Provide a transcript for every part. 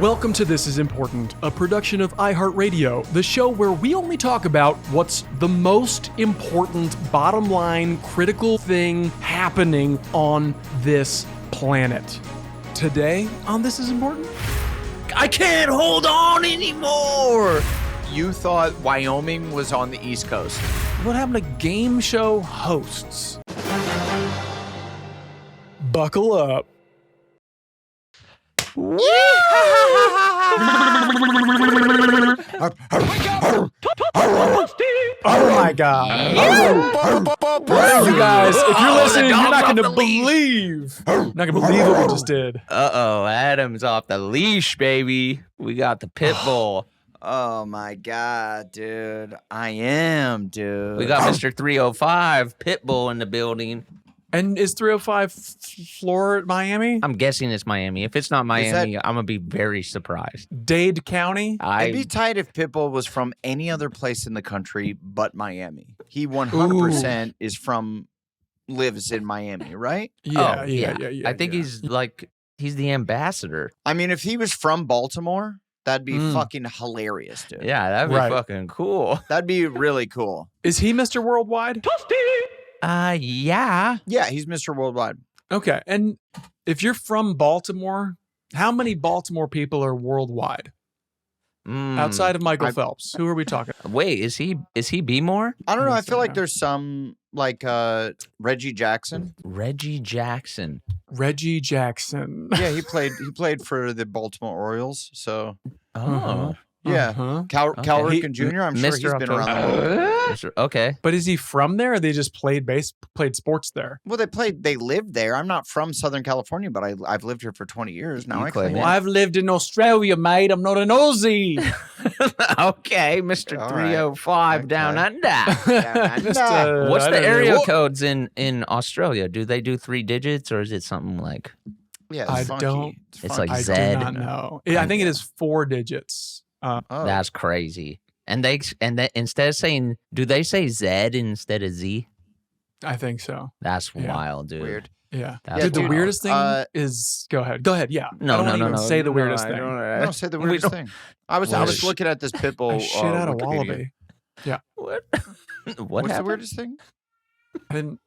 Welcome to This Is Important, a production of iHeartRadio, the show where we only talk about what's the most important, bottom line, critical thing happening on this planet. Today on This Is Important, I can't hold on anymore. You thought Wyoming was on the East Coast. what happened to game show hosts? Buckle up. Oh my God. You guys, if you're listening, you're not going to believe. Not going to believe what we just did. Uh-oh, Adam's off the leash, baby. We got the Pitbull. Oh my God, dude. I am, dude. We got Mr. 305, Pitbull in the building. And is 305 Florida, Miami? I'm guessing it's Miami. If it's not Miami, I'm going to be very surprised. Dade County? It'd be tight if Pitbull was from any other place in the country but Miami. He 100% lives in Miami, right? Yeah. I think he's the ambassador. I mean, if he was from Baltimore, that'd be fucking hilarious, dude. Yeah, that'd be fucking cool. That'd be really cool. Is he Mr. Worldwide? Yeah. Yeah, he's Mr. Worldwide. Okay. And if you're from Baltimore, how many Baltimore people are worldwide? Outside of Michael Phelps, who are we talking about? Wait, is he B-more? I don't know. I feel like there's some like Reggie Jackson. Reggie Jackson. Yeah, he played for the Baltimore Orioles. So Yeah. Cal Ripken Jr. I'm sure he's been around the world. Okay. But is he from there or they just played sports there? Well, they lived there. I'm not from Southern California, but I've lived here for 20 years now. Well, I've lived in Australia, mate. I'm not an Aussie. Okay, Mr. 305 down under. What's the I don't area know. codes in Australia? Do they do 3 digits or is it something like Yeah, I it's funky. don't. It's like I Zed? do not know. I think it is 4 digits. That's crazy. And they instead of saying, do they say Z instead of Z? I think so. That's wild, dude. Weird. Yeah. That's Dude, the wild. weirdest thing is go ahead. Yeah. No, I don't no, even no. say the weirdest thing. I don't say the weirdest thing. I was looking at this Pitbull. I shit out a Wikipedia. wallaby. Yeah. What? What's happened? the weirdest thing? I didn't.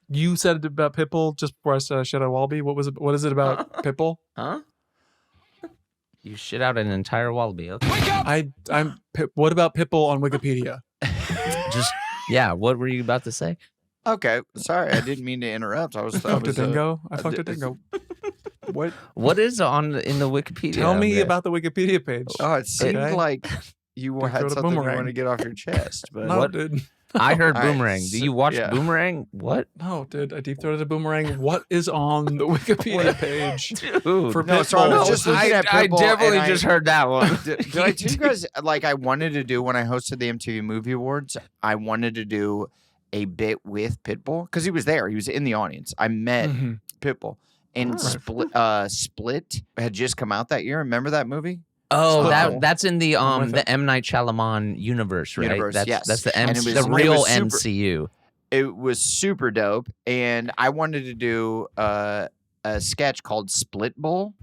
You said it about Pitbull just before I said shit out a wallaby. What was it? What is it about Pitbull? Huh? You shit out an entire wallaby. Okay. What about Pitbull on Wikipedia? What were you about to say? Okay, sorry, I didn't mean to interrupt. I fucked a dingo. I fucked a dingo. What is in the Wikipedia? Tell me about the Wikipedia page. Oh, it seemed Okay. like you Don't had throw the something you boomerang. want to get off your chest. But No, dude. I heard All right, Boomerang. Do you watch Boomerang? What? No, dude. I deep throated a boomerang. What is on the Wikipedia page Dude. for No, so I Pitbull? was just looking at I Pitbull definitely and just heard that one. Did I tell you guys, like, I wanted to do when I hosted the MTV Movie Awards, I wanted to do a bit with Pitbull because he was there. He was in the audience. I met Pitbull. And Split had just come out that year. Remember that movie? Oh, Split. that's in the M. Night Shyamalan universe, right? Yes. That's the And it was- the real it was super- MCU. It was super dope. And I wanted to do a sketch called SPLITBULL.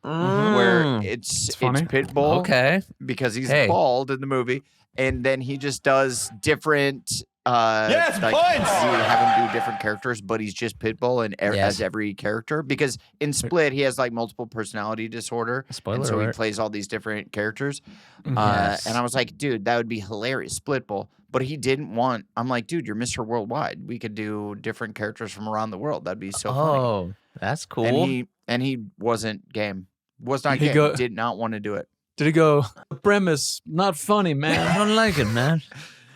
Where it's funny. Pitbull Okay. because he's Hey. bald in the movie, and then he just does different. Yes, like, points! You would have him do different characters, but he's just Pitbull and Yes. as every character because in Split he has like multiple personality disorder, Spoiler and so he alert. plays all these different characters. Yes. And I was like, dude, that would be hilarious, SPLITBULL. But he didn't want. I'm like, dude, you're Mr. Worldwide. We could do different characters from around the world. That'd be so funny. Oh, that's cool. And he wasn't game. Was not He game. Did not want to do it. Did he go? The premise not funny, man. I don't like it, man.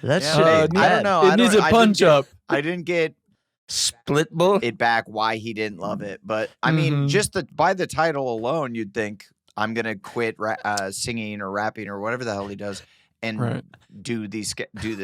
That Yeah, shit I ain't don't bad. know. It needs a punch up. I didn't get SPLITBULL. it back why he didn't love it, but I mean, just by the title alone, you'd think I'm gonna quit singing or rapping or whatever the hell he does, and do this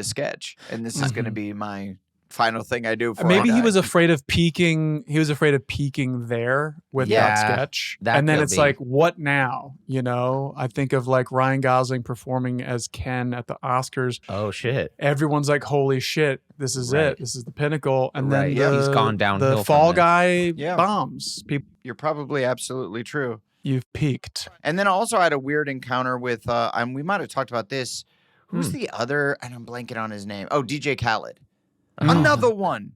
sketch, and this is gonna be my final thing I do. For Maybe he was afraid of peaking. He was afraid of peaking there with that sketch, and then it's like, what now? You know, I think of like Ryan Gosling performing as Ken at the Oscars. Oh shit! Everyone's like, "Holy shit, this is it! This is the pinnacle!" And then he's gone downhill. The Fall from there. Guy bombs. People. You're probably absolutely true. You've peaked. And then also I had a weird encounter with, we might have talked about this. Who's the other? And I'm blanking on his name. Oh, DJ Khaled. Another one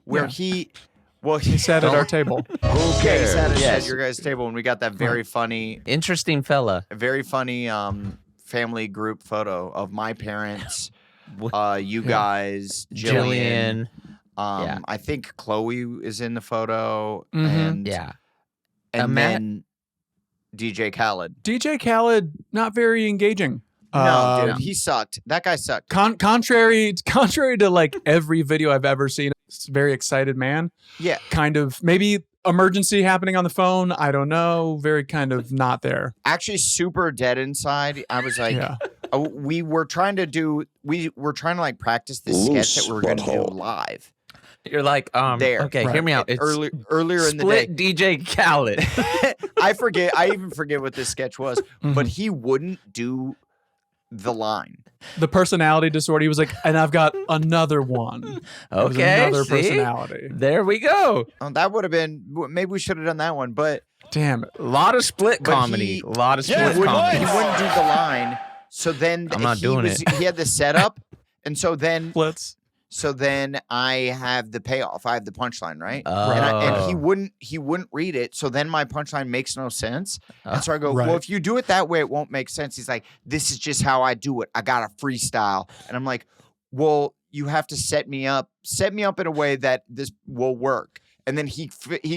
where he sat at our table. Okay, he sat at your guys' table, and we got that very funny, interesting fella, very funny family group photo of my parents, you guys, Jillian. I think Chloe is in the photo, and then DJ Khaled. DJ Khaled, not very engaging. No, dude, he sucked. That guy sucked. Contrary to like every video I've ever seen, it's a very excited man. Yeah. Kind of maybe emergency happening on the phone. I don't know. Very kind of not there. Actually, super dead inside. I was like, we were trying to like practice this sketch that we were going to do live. You're like, okay, hear me out. It's earlier in the day. Split DJ Khaled. I even forget what this sketch was, but he wouldn't do the line. The personality disorder. He was like, and I've got another one. Okay, another personality. There we go. That would have been, maybe we should have done that one, but damn it. A lot of split comedy. A lot of split comedy. He wouldn't do the line. So then I'm not doing it. He had the setup, and so then splits. So then I have the payoff. I have the punchline, right? Oh. And he wouldn't read it. So then my punchline makes no sense. And so I go, well, if you do it that way, it won't make sense. He's like, this is just how I do it. I got a freestyle. And I'm like, well, you have to set me up in a way that this will work. And then he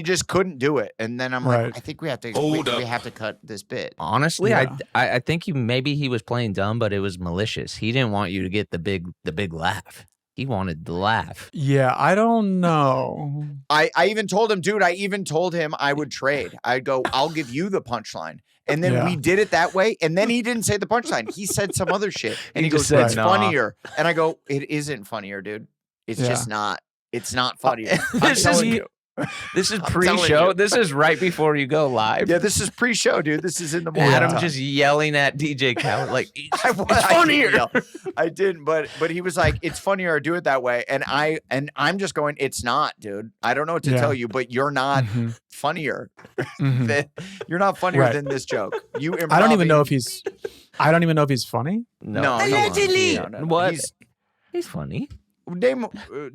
just couldn't do it. And then I'm like, I think we have to cut this bit. Honestly, I think maybe he was playing dumb, but it was malicious. He didn't want you to get the big laugh. He wanted the laugh. Yeah, I don't know. I even told him, dude, I would trade. I'd go, I'll give you the punchline. And then we did it that way. And then he didn't say the punchline. He said some other shit. And he goes, it's funnier. And I go, it isn't funnier, dude. It's just not. It's not funnier. I'm telling you. This is pre-show. This is right before you go live. Yeah, this is pre-show, dude. This is in the morning. Adam just yelling at DJ Khaled like, it's funnier. I didn't, but he was like, it's funnier. Do it that way. And I'm just going, it's not, dude. I don't know what to tell you, but you're not funnier. You're not funnier than this joke. I don't even know if he's funny. No. Allegedly. What? He's funny.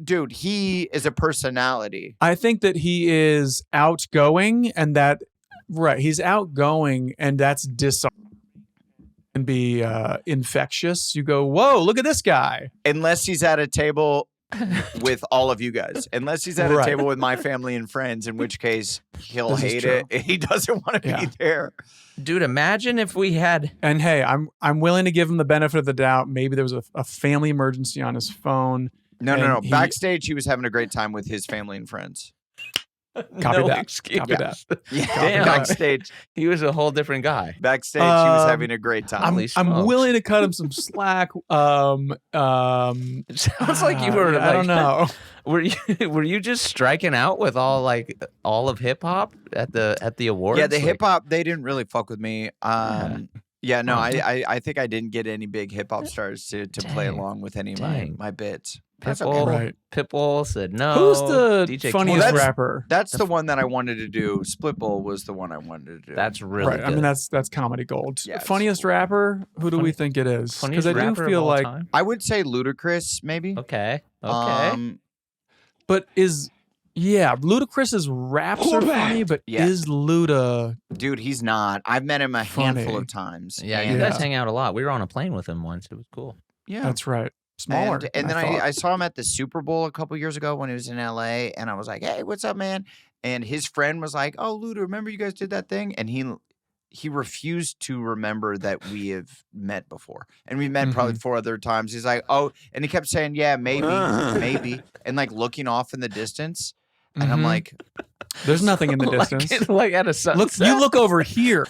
Dude, he is a personality. I think that he is outgoing, and he's outgoing, and that's disarming and be infectious. You go, whoa, look at this guy. Unless he's at a table with all of you guys. Unless he's at a table with my family and friends, in which case he'll hate it. He doesn't want to be there. Dude, imagine if we had... And hey, I'm willing to give him the benefit of the doubt. Maybe there was a family emergency on his phone. No. Backstage, he was having a great time with his family and friends. Copy that. Excuse. Copy that. Yeah. Damn. Backstage, he was a whole different guy. Backstage, he was having a great time. I'm willing to cut him some slack. It sounds like you were. I don't know. Were you just striking out with all of hip hop at the awards? Yeah, the hip hop, they didn't really fuck with me. I think I didn't get any big hip hop stars to play along with any of my bits. That's okay. Pitbull said no. Who's the DJ funniest rapper? That's the one that I wanted to do. SPLITBULL was the one I wanted to do. That's really good. I mean, that's comedy gold. Yeah, funniest rapper? Who do we think it is? Because I do feel like time? I would say Ludacris, maybe. Okay. But Ludacris's raps are funny, but is Luda? Dude, he's not. I've met him a handful of times. Yeah, you guys hang out a lot. We were on a plane with him once. It was cool. Yeah, that's right. Smaller. And then I saw him at the Super Bowl a couple years ago when he was in LA, and I was like, hey, what's up, man? And his friend was like, oh, Luda, remember you guys did that thing? And he refused to remember that we have met before. And we met probably 4 other times. He's like, oh, and he kept saying, yeah, maybe, and like looking off in the distance. And I'm like, there's nothing in the distance. Like at a sunset. You look over here.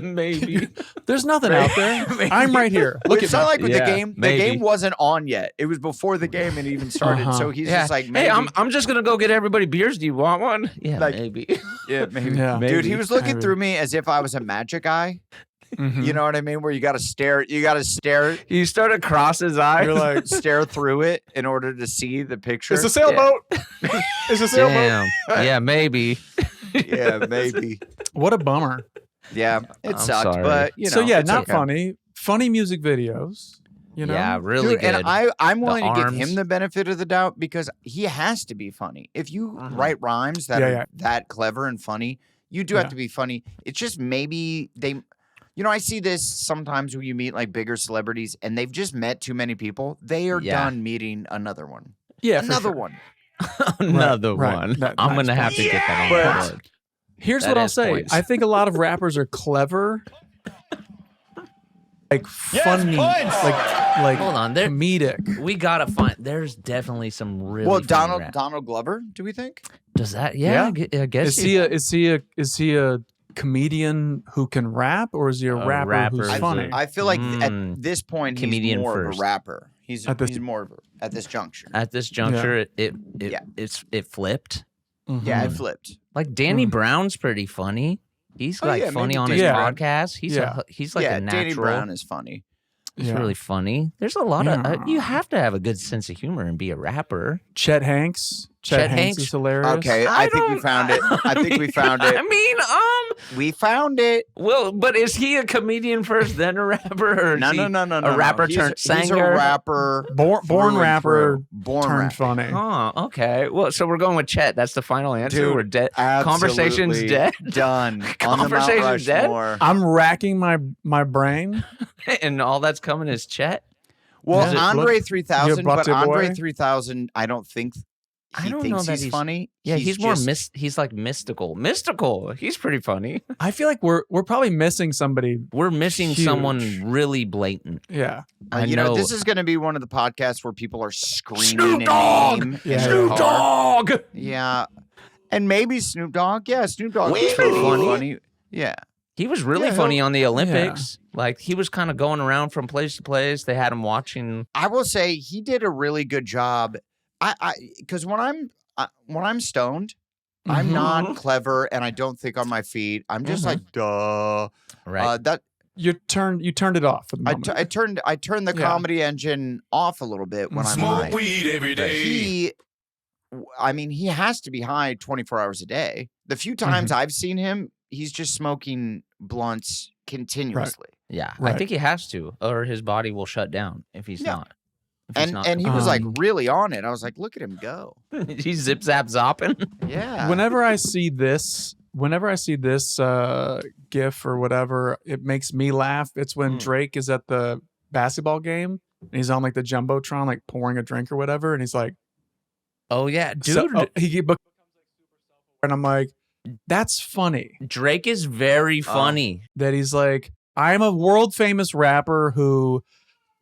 Maybe. There's nothing out there. I'm right here. Look, it's not like with the game. The game wasn't on yet. It was before the game and even started. So he's just like, maybe. Hey, I'm just gonna go get everybody beers. Do you want one? Yeah, like, maybe. Yeah, maybe. Yeah. Dude, he was looking through me as if I was a magic eye. You know what I mean? Where you got to stare. You start to cross his eyes. You're like stare through it in order to see the picture. It's a sailboat. It's a sailboat. Damn. Yeah, maybe. Yeah, maybe. What a bummer. Yeah, it I'm sucked, sorry. but you know. So yeah, it's not okay. funny. Funny music videos. You know? Yeah, really Dude, good. and I'm willing to give arms. him the benefit of the doubt because he has to be funny. If you write rhymes that Yeah, are yeah. that clever and funny, you do Yeah. have to be funny. It's just maybe they, you know, I see this sometimes when you meet like bigger celebrities and they've just met too many people. They are Yeah. done meeting another one. Yeah, for Another sure. one. Another right. one. Nice I'm gonna point. have to get that on Yeah. board. Here's That what I'll is say. points. I think a lot of rappers are clever, like funny, like Hold on, there- comedic. We gotta find. There's definitely some really. Well, funny rap. Donald Glover, do we think? Does that? Yeah, I guess. Is he a comedian who can rap, or is he a rapper who's rapper. funny? I feel like at this point Comedian he's more first. of a rapper. He's At more of at this juncture. At this juncture, it Yeah. it flipped. Yeah, Mhm. it flipped. Like Danny Mm. Brown's pretty funny. He's Oh, like yeah, funny maybe on his Danny Brown. podcast. He's like yeah, a natural. Danny Brown is funny. He's Yeah. really funny. There's a lot of Yeah. you have to have a good sense of humor and be a rapper. Chet Hanks. Chet Hanks Hanks? is hilarious. Okay, I think we found it. I think we found it. I mean, We found it. well, but is he a comedian first, then a rapper, or is No, he no. a rapper turned He's a singer? rapper. Born through and rapper through. Born turned rapper. funny. Oh, okay. Well, so we're going with Chet. That's the final answer. Dude, We're dead. Absolutely Conversation's dead. Done. On the Mount Conversation's dead? Rushmore. I'm racking my brain. And all that's coming is Chet. Well, Yeah. Andre Look, 3000, you but butte Andre boy. 3000, I don't think I he don't thinks know that he's he's- funny. Yeah, he's more just- he's like mystical. Mystical. He's pretty funny. I feel like we're probably missing somebody. We're missing Huge. someone really blatant. Yeah. I you know, know. this is going to be one of the podcasts where people are screaming Snoop a Dogg! name Yeah. in their Snoop car. Dogg. Yeah, and maybe Snoop Dogg. Yeah, Snoop Dogg. He's is pretty pretty funny. Yeah. He was really Yeah, funny on the Olympics. Like he was kind of going around from place to place. They had him watching. I will say he did a really good job. Because when I'm stoned, I'm Mhm. not clever and I don't think on my feet. I'm just like, duh. Right. That You turned it off for the moment. I turned the Yeah. comedy engine off a little bit when I'm high. weed every He has to be high 24 hours a day. The few times I've seen him, he's just smoking blunts continuously. yeah. I right. think he has to, or his body will shut down if he's Yeah. not. If he's not And he was like Um, really on it. I was like, look at him go. he's zip zap zopping. Yeah. Whenever I see this GIF or whatever, it makes me laugh. It's when Drake is at the basketball game and he's on like the jumbotron, like pouring a drink or whatever, and he's like, Oh yeah, dude. and I'm like, that's funny. Drake is very funny. That he's like, I'm a world famous rapper who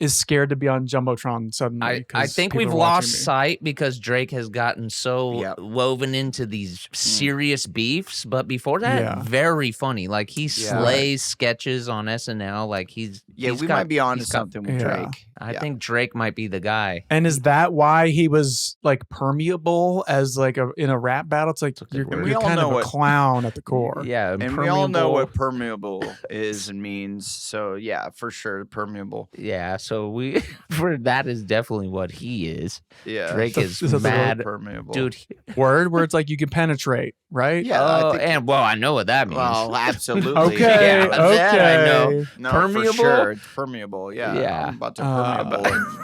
is scared to be on jumbotron suddenly. I 'cause think people we've are watching lost me. sight because Drake has gotten so Yep. woven into these serious beefs. But before that, Yeah. very funny. Like he Yeah. slays sketches on SNL. Like he's Yeah, he's we got- might be on to he's got- something with Yeah. Drake. I Yeah. think Drake might be the guy. And is that why he was like permeable as like in a rap battle? It's like a good you're, word. We you're all kind know of a what- clown at the core. Yeah, And we all know what permeable is and means. So yeah, for sure, permeable. Yeah, so we for that is definitely what he is. Yeah, Drake is That's a little mad, permeable, dude. Word where it's like you can penetrate, right? Yeah, I Oh, think- and well, I know what that means. Well, absolutely. Okay. Yeah, that I know. okay. No, Permeable? For sure. It's permeable. Yeah. Yeah. I'm about to Uh, permeable.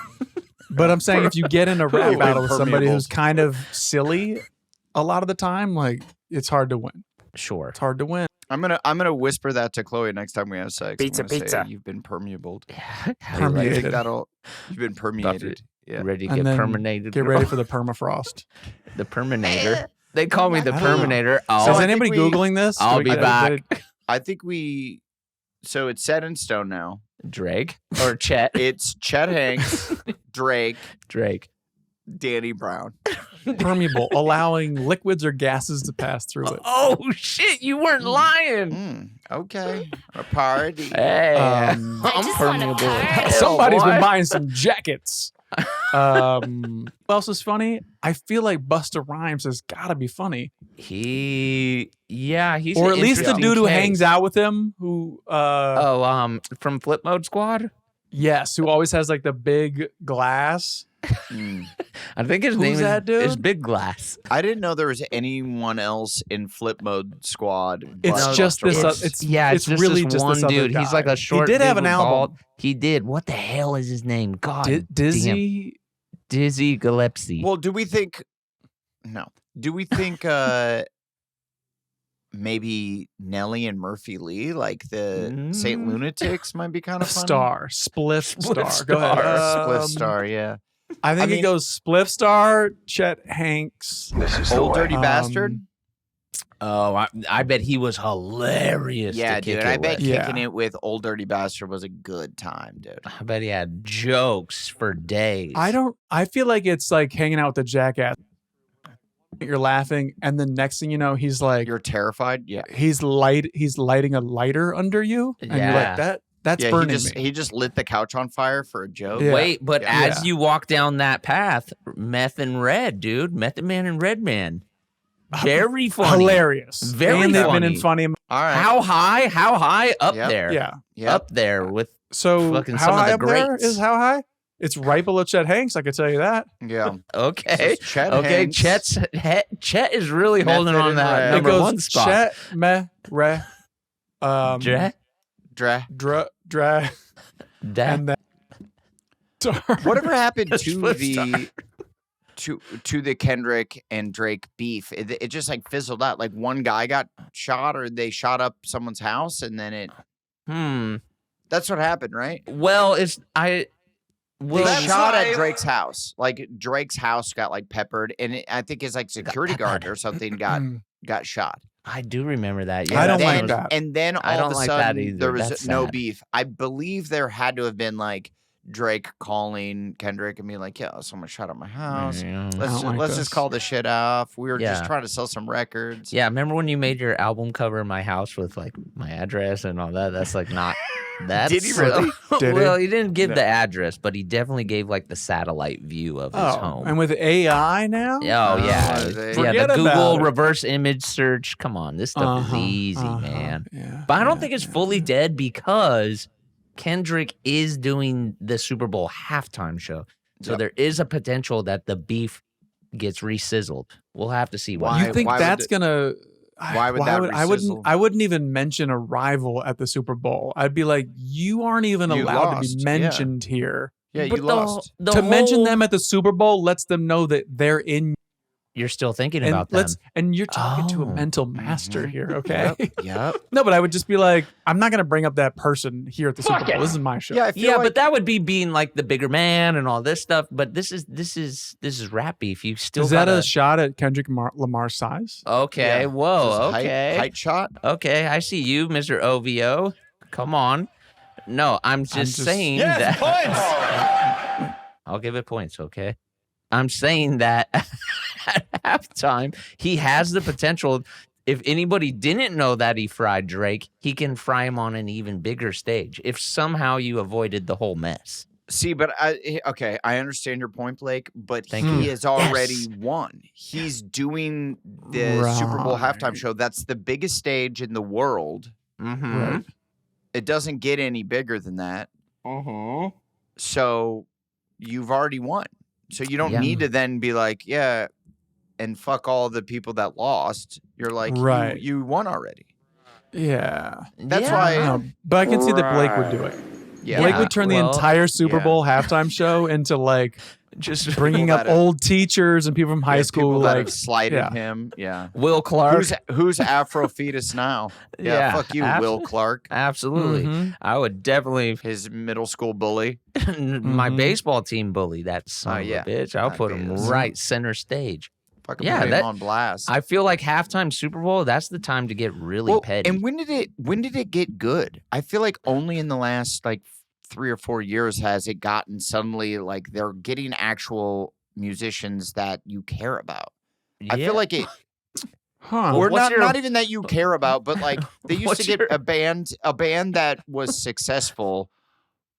But I'm saying if you get in a rap Permeable. battle with somebody who's kind of silly a lot of the time, like it's hard to win. Sure. It's hard to win. I'm gonna whisper that to Chloe next time we have sex. Pizza, I'm gonna say, pizza. You've been permeabled. How do you I like Permeated. think that'll. You've been permeated. it? Yeah. Ready to And get then perminated. Get ready for the permafrost. the Perminator. They call me the I don't know. Perminator. Is I think anybody we- Googling this? I'll Do be we- back. I think we. So it's set in stone now. Drake or Chet. It's Chet Hanks, Drake, Drake. Danny Brown. Permeable, allowing liquids or gases to pass through it. Oh shit! You weren't lying. Okay. A party. Hey, Um, I'm permeable. Somebody's been What? buying some jackets. What else is funny? I feel like Busta Rhymes has got to be funny, He's or at least the interesting dude who case. hangs out with him. Who? Oh, from Flip Mode Squad. Yes, who always has like the big glass. I think his name is Big Glass. I didn't know there was anyone else in Flip Mode Squad. It's but just this. It's it's really just one this other dude. guy. He's like a short. He did have dude an with album. bald- He did. What the hell is his name? God, Dizzy. Dizzy Gillespie. Well, do we think? No. Do we think? Maybe Nelly and Murphy Lee, like the Saint Lunatics, might be kind of funny. Spliff Star. Go ahead. Spliff Star, yeah. I think it goes Spliff Star, Chet Hanks, Old Dirty Bastard. Oh, I bet he was hilarious. Yeah, to kick dude. it I bet with. kicking it with Old Dirty Bastard was a good time, dude. I bet he had jokes for days. I feel like it's like hanging out with the jackass. You're laughing, and the next thing you know, he's like, You're terrified. Yeah. he's lighting a lighter under you, and you're like, that's burning me. He just lit the couch on fire for a joke. Yeah. Wait, but Yeah. as you walk down that path, Meth and Red, dude, Method Man and Red Man, very funny, Hilarious. Very and they've funny. been in funny. All right. How high? Up Yep. there, Yeah. Yeah. up there with So Fucking how some of high the up there greats. is how high? It's right below Chet Hanks. I could tell you that. Yeah. okay. This is Chet Okay, Hanks. Chet is really holding Method on and that Red. It number goes one spot. Chet, me, re, Dre? Dra. dra, That and then. Whatever happened to Spliff the to the Kendrick and Drake beef? It just like fizzled out. Like one guy got shot, or they shot up someone's house, and then it. That's what happened, right? Well, They That's shot why- at Drake's house. Like Drake's house got like peppered, and I think his like security guard or something got shot. I do remember that. I don't that like was- that. And then I all don't of a like that sudden either. there was That's no sad. beef. I believe there had to have been like Drake calling Kendrick and being like, "Yeah, someone shot at my house. Yeah. Let's just call this shit off. We were just Yeah. trying to sell some records." Yeah, remember when you made your album cover my house with like my address and all that? That's like not. That's Did he really? Did he? well, he didn't give No. the address, but he definitely gave like the satellite view of his home. And with AI now? Oh yeah, they- yeah. Forget The about Google it. reverse image search. Come on, this stuff is easy, man. Yeah, But I don't yeah, think it's yeah. fully dead because Kendrick is doing the Super Bowl halftime show. So Yep. there is a potential that the beef gets re-sizzled. We'll have to see what Why- You think would that's it- gonna? why would that I wouldn't. re-sizzle? I wouldn't even mention a rival at the Super Bowl. I'd be like, you aren't even You allowed to lost, be yeah. mentioned here. Yeah, But you lost. To mention them at the Super Bowl lets them know that they're in. You're still thinking And about them. and you're talking to a Oh. mental master here, okay? Yep. No, but I would just be like, I'm not gonna bring up that person here at the Super Bowl. This is my show. Yeah, I feel Yeah, like but that would be being like the bigger man and all this stuff. But this is rap beef. You still Is that gotta, a shot at Kendrick Lamar's size? okay? Yeah. Whoa, This is okay, height shot. okay. I see you, Mr. OVO. Come on. No, I'm just saying that. I'll give it points, okay? I'm saying that at halftime, he has the potential. If anybody didn't know that he fried Drake, he can fry him on an even bigger stage. If somehow you avoided the whole mess. See, but I understand your point, Blake. But Thank he you. has already Yes. won. He's doing the Super Bowl halftime Right. show. That's the biggest stage in the world. Mm-hmm. Right. It doesn't get any bigger than that. So you've already won. So you don't Yeah. need to then be like, yeah, and fuck all the people that lost. You're like, Right. you won already. Yeah. That's why- No, but I can see that Blake would do it. Yeah. Blake would turn the well, entire Super yeah. Bowl halftime show into like Just bringing People up that have- old teachers and people from high Yeah, school. people that Like, have slighted yeah. him. Yeah. Will Clark. Who's Afro fetus now? Yeah, fuck you, Will Clark. Absolutely. Mhm. I would definitely His middle school bully. my baseball team bully that son of yeah. a bitch. I'll I put him guess. right center stage. Fucking Yeah, put him that- on blast. I feel like halftime Super Bowl, that's the time to get really Well, petty. and when did it get good? I feel like only in the last like 3 or 4 years has it gotten suddenly like they're getting actual musicians that you care about. I Yeah. feel like it, Huh. or What's not even that you care about, but like they used What's to get your- a band that was successful,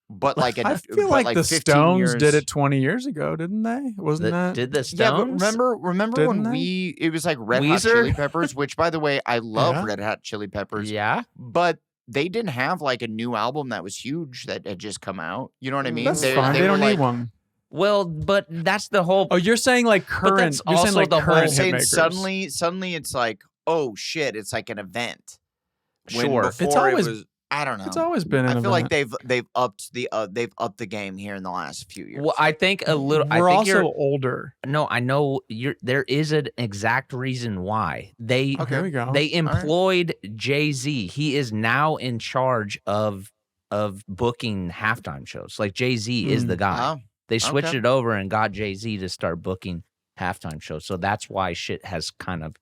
but like I feel but like the 15 Stones years. did it 20 years ago, didn't they? Wasn't that? Did the Stones? Yeah, but remember Didn't when they? it was like Red Hot Weezer? Chili Peppers, which by the way, I love Yeah. Red Hot Chili Peppers, Yeah. but they didn't have like a new album that was huge that had just come out. You know what I mean? That's fine. They don't need one. Well, but that's the whole. Oh, you're saying like current. You're saying like current hitmakers. Suddenly it's like, oh shit, it's like an event. Sure, it's always. I don't know. It's always been. I feel like they've upped the game here in the last few years. Well, I think a little. We're I think also older. No, I know there is an exact reason why they. Okay, here we go. They employed Jay-Z. He is now in charge of booking halftime shows. Like Jay-Z is the guy. Wow. They switched it over and got Jay-Z to start booking halftime shows. So that's why shit has kind of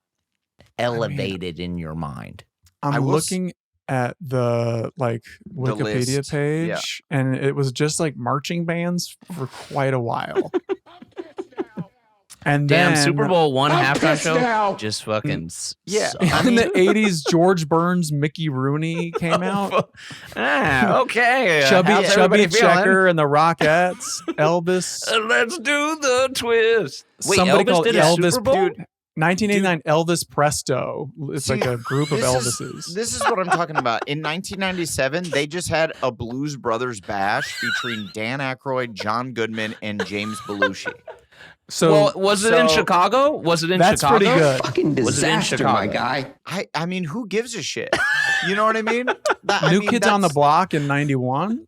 elevated in your mind. I'm looking at the like Wikipedia page, and it was just like marching bands for quite a while. And damn, then, Super Bowl one halftime show just fucking in the 80s, George Burns, Mickey Rooney came out. Okay, Chubby Checker and the Rockettes, Elvis. Let's do the twist. Wait, somebody Elvis called did Elvis. a Super Bowl? Dude, 1989 Elvis Presto. It's like a group of Elvises. This is what I'm talking about. In 1997, they just had a Blues Brothers bash featuring Dan Aykroyd, John Goodman, and James Belushi. So was it in Chicago? Was it in that's Chicago? Pretty good. Fucking disaster, my guy. I mean, who gives a shit? You know what I mean? New Kids on the Block in 91.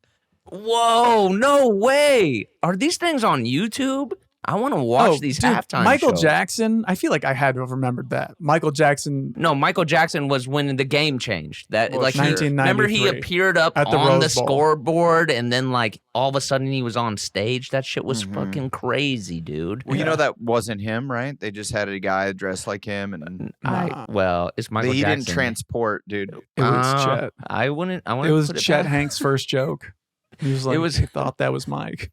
Whoa, no way. Are these things on YouTube? I want to watch these halftime Michael shows. Jackson, I feel like I had to have remembered that. Michael Jackson. No, Michael Jackson was when the game changed. That like 1993. remember he appeared up at the on the Rose Bowl. Scoreboard, and then like all of a sudden he was on stage. That shit was fucking crazy, dude. Well, you know that wasn't him, right? They just had a guy dressed like him, and it's Michael he Jackson. didn't transport, dude. It was Chet. I wouldn't. It was Chet Hanks' first joke. He was like, he thought that was Mike.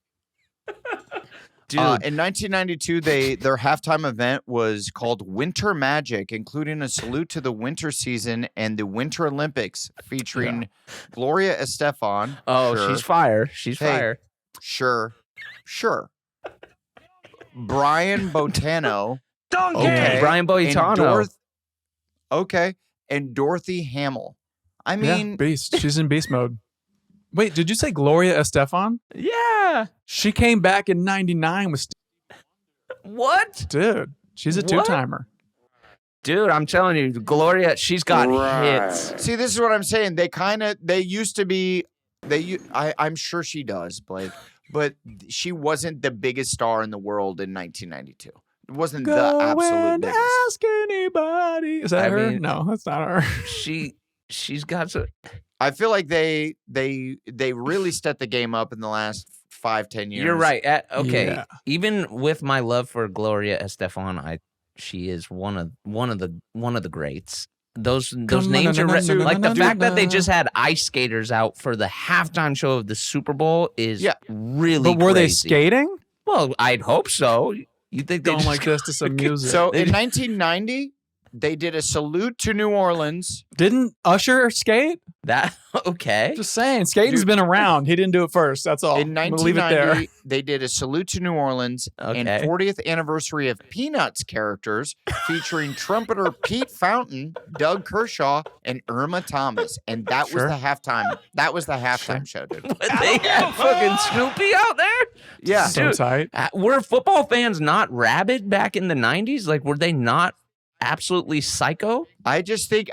Dude. In 1992, their halftime event was called Winter Magic, including a salute to the winter season and the Winter Olympics, featuring Gloria Estefan. Oh, she's fire. She's fire. Sure. Brian Boitano. Brian Boitano. And Dorothy Hamill. I mean, beast. She's in beast mode. Wait, did you say Gloria Estefan? Yeah. She came back in 99 with What? Dude, she's a two-timer. Dude, I'm telling you, Gloria, she's got hits. See, this is what I'm saying. They used to be, I'm sure she does, Blake, but she wasn't the biggest star in the world in 1992. It wasn't the absolute biggest. Ask anybody. Is that her? No, that's not her. She's got some. I feel like they really stepped the game up in the last 5-10 years. You're right. Even with my love for Gloria Estefan, she is one of the greats. Those names are like the fact that they just had ice skaters out for the halftime show of the Super Bowl is really. But were they crazy. skating? Well, I'd hope so. You think they don't like this to some music? So in 1990. They did a salute to New Orleans. Didn't Usher skate? That okay. Just saying, skating's been around. He didn't do it first. That's all. In 1990, they did a salute to New Orleans and 40th anniversary of Peanuts characters featuring trumpeter Pete Fountain, Doug Kershaw, and Irma Thomas. And that was the halftime. That was the halftime show, dude. They had fucking Snoopy out there? Yeah. So tight. Were football fans not rabid back in the 90s? Like, were they not absolutely psycho? I just think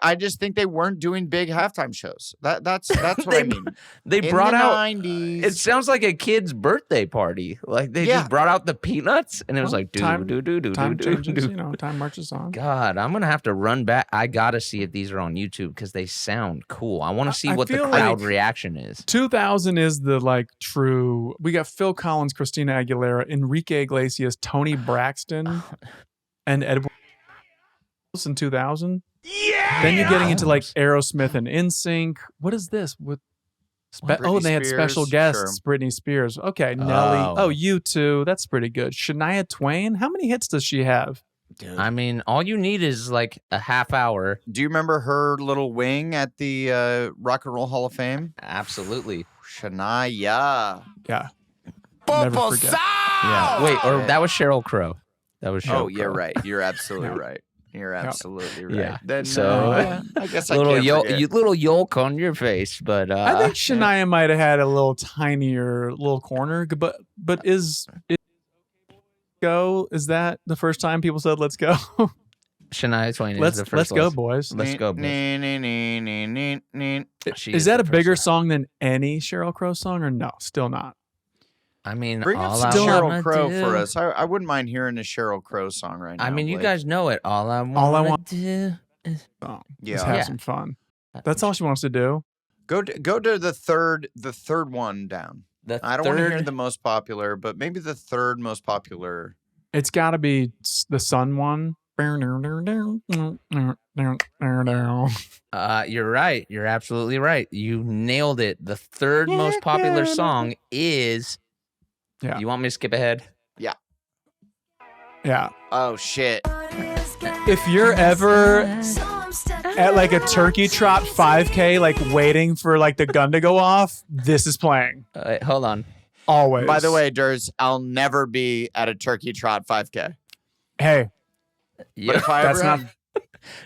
they weren't doing big halftime shows. That's what I mean. They in brought the out 90s. It sounds like a kid's birthday party. Like they just brought out the Peanuts and it was like time changes, time marches on. God, I'm gonna have to run back. I gotta see if these are on YouTube because they sound cool. I want to see what the crowd reaction is. 2000 is the true. We got Phil Collins, Christina Aguilera, Enrique Iglesias, Tony Braxton, and Edward in 2000. Yeah. Then you're getting into Aerosmith and NSYNC. What is this? They had special guests. Sure. Britney Spears. Okay, Nelly. U2. That's pretty good. Shania Twain. How many hits does she have? Dude. I mean, all you need is a half hour. Do you remember her little wing at the Rock and Roll Hall of Fame? Absolutely. Shania. Yeah. Never forget. Yeah. Wait, or that was Sheryl Crow. Oh, yeah, right. You're absolutely right. You're absolutely right. Yeah. Then, So, I guess little I can't forget. little yolk on your face, but I think Shania might have had a little tinier little corner, but is go? Is that the first time people said "Let's go"? Shania Twain is let's the first go, one. boys. Let's go, boys. She Is that the a bigger first song than any Sheryl Crow song, or no? Still not. I mean, Bring up all some I Sheryl wanna Crow do- for us. I wouldn't mind hearing a Sheryl Crow song right now. I mean, you Blake. guys know it. All I want- to do is Oh, Yeah. just have Yeah. some fun. That's all she wants to do. Go to the third one down. the I don't want to hear third- the most popular, but maybe the third most popular. It's got to be the Sun one. You're right. You're absolutely right. You nailed it. The third most popular song is. Yeah. You want me to skip ahead? Yeah. Oh shit! If you're ever at like a turkey trot 5K, like waiting for like the gun to go off, this is playing. Hold on. Always. By the way, Durs, I'll never be at a turkey trot 5K. hey, But Yeah. if I that's ever not. have,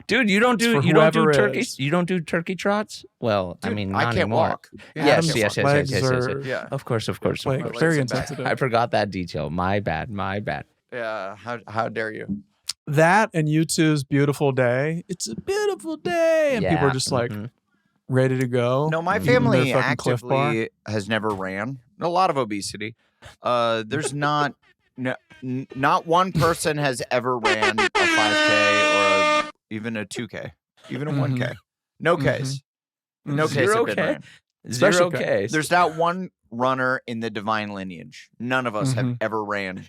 Dude, you don't do for turkey. whoever You don't do turkey trots. Well, I Dude, mean, I not can't anymore. walk. Yes, I yes, can't yes, walk. yes, Legs yes, yes, are- yes. Yeah. Of course, of course. Like, legs very are back. insensitive. I forgot that detail. My bad. My bad. Yeah. How dare you? That and U2's "Beautiful Day." It's a beautiful day, and people are just like mhm. ready to go. No, my eating their family fucking Cliff Bar. actively has never ran. A lot of obesity. There's not not one person has ever ran a 5K or even a 2K, even a 1K. No Ks. No Ks Zero have been K? ran. Zero Special K. Ks. There's not one runner in the Devine lineage. None of us have Mhm. ever ran.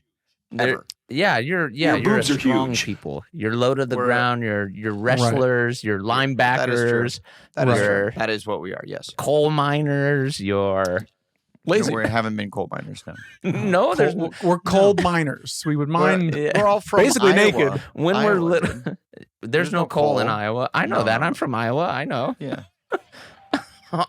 There- Ever. Yeah, you're a boobs are strong huge. people. You're low to the We're- ground. You're wrestlers. You're linebackers. That is true. You're That is what we are. Yes. coal miners. You're Lazy. We haven't been coal miners now. no. There's We're cold miners. We would mine. We're all from basically Iowa. naked. when Iowa, we're little. dude. There's no coal in Iowa. I know No, that. no. I'm from Iowa. I know. Yeah.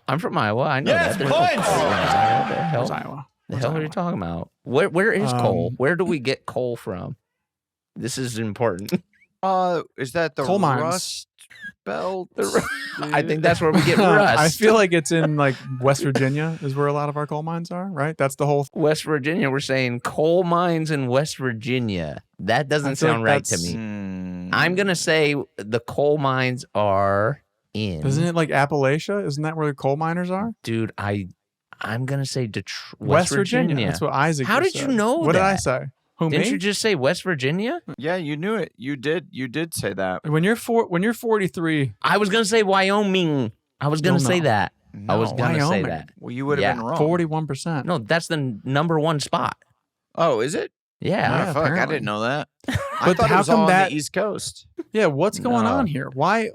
I'm from Iowa. I know Yes, that. There's no points! coal in Iowa. What the hell? Where's Iowa? The Where's hell are you Iowa? talking about? Where is coal? Um, Where do we get coal from? This is important. Is that the Coal mines. Rust Belt? I think that's where we get rust. I feel like it's in like West Virginia is where a lot of our coal mines are, right? That's the whole. West Virginia. We're saying coal mines in West Virginia. That doesn't I feel sound like right to that's- me. I'm gonna say the coal mines are in. Isn't it like Appalachia? Isn't that where the coal miners are? Dude, I'm gonna say Detroit, West Virginia. That's what Isaac. How just did you said. know What did I that? say? Who Didn't me? you just say West Virginia? Yeah, you knew it. You did say that. when you're 43, I was gonna say Wyoming. I was gonna No, say no. that. I was No. gonna say Wyoming. that. Well, you would have Yeah. been wrong. 41%. No, that's the number one spot. Oh, is it? Yeah. Yeah, Oh, fuck, I apparently. didn't know that. I But thought it how was come all on that- the East Coast. Yeah, what's going No. on here? Why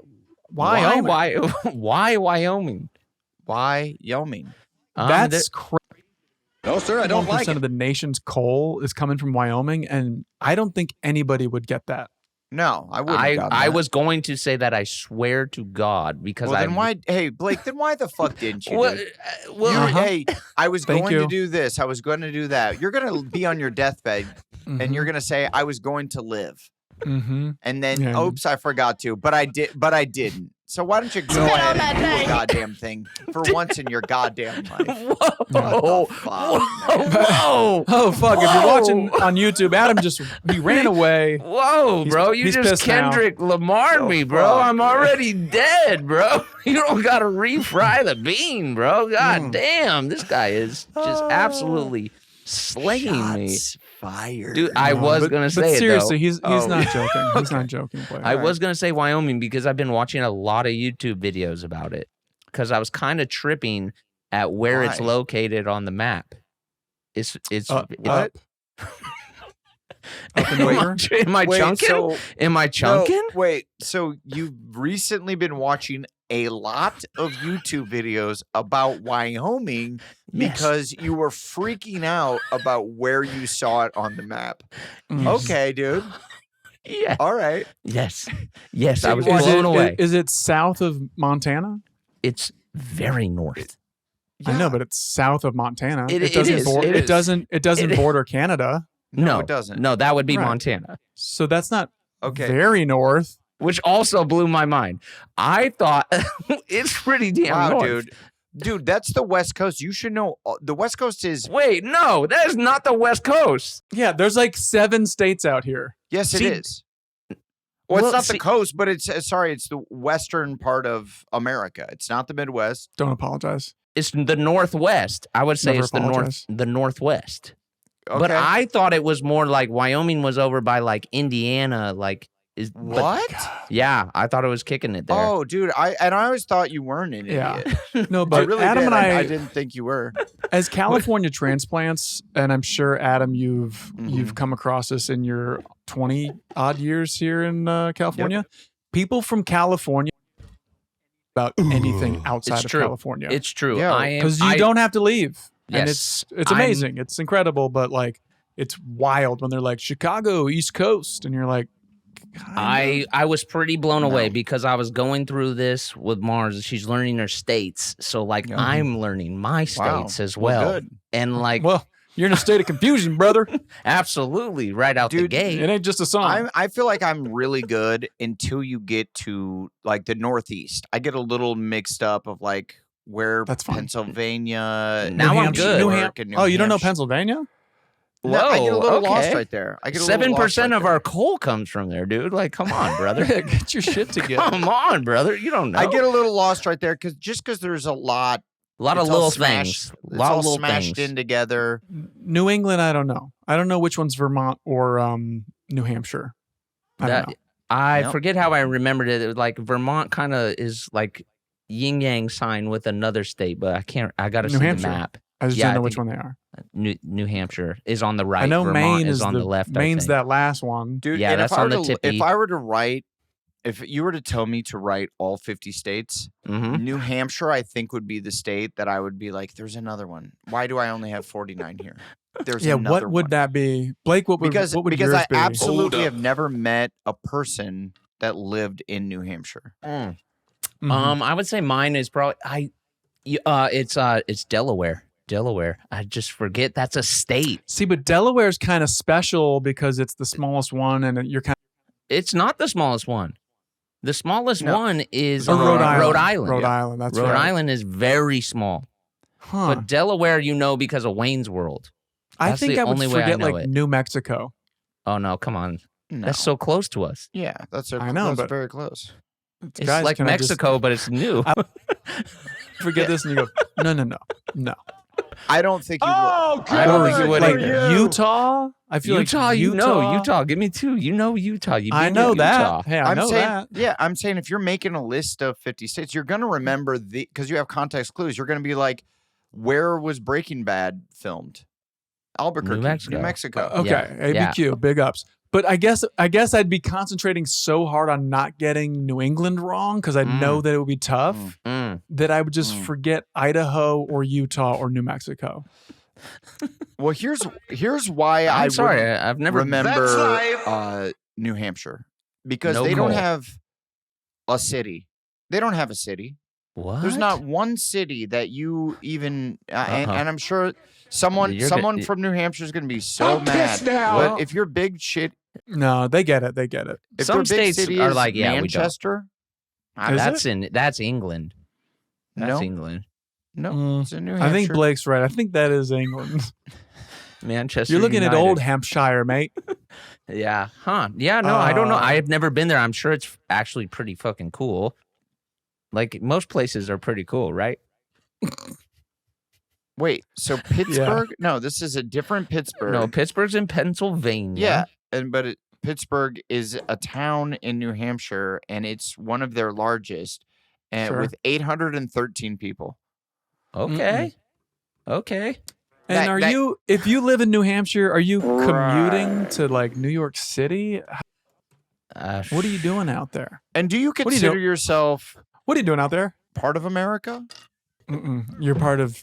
Why? Wyoming? Why Wyoming? Why Wyoming? That's crazy. No, sir, I don't like 1% it. of the nation's coal is coming from Wyoming, and I don't think anybody would get that. No, I wouldn't. have gotten I that. was going to say that. I swear to God, because Well, I then why? Hey, Blake. Then why the fuck didn't you? Well, dude? well, You- Uh-huh. Hey, I was Thank going to you. do this. I was going to do that. You're going to be on your deathbed, and you're going to say, "I was going to live," Mm-hmm. and then, Yeah. "Oops, I forgot to," but I did. But I didn't. So why don't you go ahead and do a goddamn thing for once in your goddamn life? whoa, What the fuck, whoa, Oh fuck! If Whoa. you're watching on YouTube, Adam he ran away. whoa, bro! You he's just pissed now. Kendrick Lamar me, bro. fuck, I'm man. already dead, bro. You don't gotta refry the bean, bro. God damn, this guy is just absolutely slaying me. Shots fired. Dude, I was but, gonna say but it, seriously, though. he's Oh. not joking. He's not joking. Blake. I was gonna say Wyoming because I've been watching a lot of YouTube videos about it. Because I was kind of tripping at where it's Why? located on the map. It's what? Up and Wait. over? Am I Wait, chunking? so Am I chunking? No, wait, so you've recently been watching a lot of YouTube videos about Wyoming Yes. because you were freaking out about where you saw it on the map. Mm. Okay, dude. Yeah. All right. Yes. Yes. So I was you- blown away. Is it south of Montana? It's very north. I know, but it's south of Montana. It doesn't is, board- it it is. doesn't. It doesn't It- border Canada. No, it doesn't. No, that would be Right. Montana. So that's not Okay. very north. which also blew my mind. I thought it's pretty damn north. Dude, that's the West Coast. You should know. The West Coast is. Wait, no, that is not the West Coast. Yeah, there's like 7 states out here. Yes, it is. Well, it's not the coast, but it's the western part of America. It's not the Midwest. Don't apologize. It's the Northwest. I would say it's the Northwest. Okay. But I thought it was more like Wyoming was over by like Indiana, like. What? Yeah, I thought it was kicking it there. Oh, dude, I always thought you weren't an idiot. No, but I really Adam did. and I didn't think you were. As California transplants, and I'm sure Adam, you've come across this in your 20 odd years here in California. Yep. People from California about anything outside of California. It's true. Because you don't have to leave. Yes, and it's amazing. It's incredible, but like it's wild when they're like Chicago, East Coast, and you're like. I was pretty blown away because I was going through this with Mars. She's learning her states, so like I'm learning my states as well. Good. And like, well, you're in a state of confusion, brother. Absolutely, right out the gate. It ain't just a song. I feel like I'm really good until you get to like the Northeast. I get a little mixed up of like where Pennsylvania. Now I'm good. Oh, you don't know Pennsylvania? Whoa, no, I get a little lost right there. I get 7% of our coal comes from there, dude. Like, come on, brother. Get your shit together. Come on, brother. You don't know. I get a little lost right there because there's a lot of little things. A lot of little smashed in together. New England, I don't know. I don't know which one's Vermont or New Hampshire. I don't know. I forget how I remembered it. It was like Vermont kind of is like yin yang sign with another state, but I got to see the map. I just don't know which one they are. New Hampshire is on the right. I know Vermont Maine is on the left. Maine's that last one. Dude, yeah, that's on the tippy. If I were to write, if you were to tell me to write all 50 states, New Hampshire, I think would be the state that I would be like, there's another one. Why do I only have 49 here? There's another what would that be? Blake, what would yours be? Because I absolutely have never met a person that lived in New Hampshire. I would say mine is probably it's Delaware. I just forget that's a state. See, but Delaware is kind of special because it's the smallest one, and you're kind of. It's not the smallest one. The smallest one is Rhode Island. Rhode Island. That's Rhode right. Island is very small. But Delaware, because of Wayne's World. I think I would forget like New Mexico. Oh no! Come on, that's so close to us. Yeah, that's but very close. It's guys, like Mexico, but it's new. Forget this, and you go, no. I don't think you would. I don't think you would. Like Utah? I feel Utah, like Utah. Give me 2. You know Utah. I know that. Utah. Hey, I know that. Yeah, I'm saying if you're making a list of 50 states, you're going to remember because you have context clues. You're going to be like, where was Breaking Bad filmed? Albuquerque, New Mexico. Okay, ABQ, big ups. But I guess I'd be concentrating so hard on not getting New England wrong because I know that it would be tough that I would just forget Idaho or Utah or New Mexico. Well, here's why I've never remember New Hampshire because they don't have a city. They don't have a city. What? There's not one city that you even and I'm sure someone from New Hampshire is going to be so mad. But if you're big shit. No, they get it. If some states are like, Manchester. That's England. That's England. No, it's in New Hampshire. I think Blake's right. I think that is England. Manchester. You're looking United. at old Hampshire, mate. Yeah. Huh. Yeah. No, I don't know. I have never been there. I'm sure it's actually pretty fucking cool. Like most places are pretty cool, right? Wait. So Pittsburgh? No, this is a different Pittsburgh. No, Pittsburgh's in Pennsylvania. Yeah, but Pittsburgh is a town in New Hampshire, and it's one of their largest, with 813 people. Okay. And if you live in New Hampshire, are you commuting to like New York City? What are you doing out there? And do you consider yourself? What are you doing out there? Part of America? You're part of.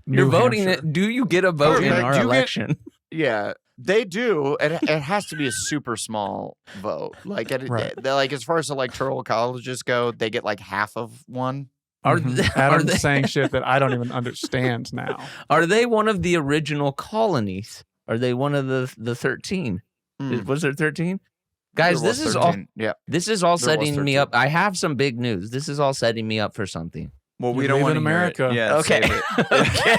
You're voting. Do you get a vote in our election? Yeah, they do. It has to be a super small vote. Like as far as electoral colleges go, they get like half of one. Adam's saying shit that I don't even understand now. Are they one of the original colonies? Are they one of the 13? Was there 13? Guys, There this was is all 13. Yeah. this is all There was setting me 13. up. I have some big news. This is all setting me up for something. Well, we You don't live want in to America. Yeah. Okay. Save it. Okay.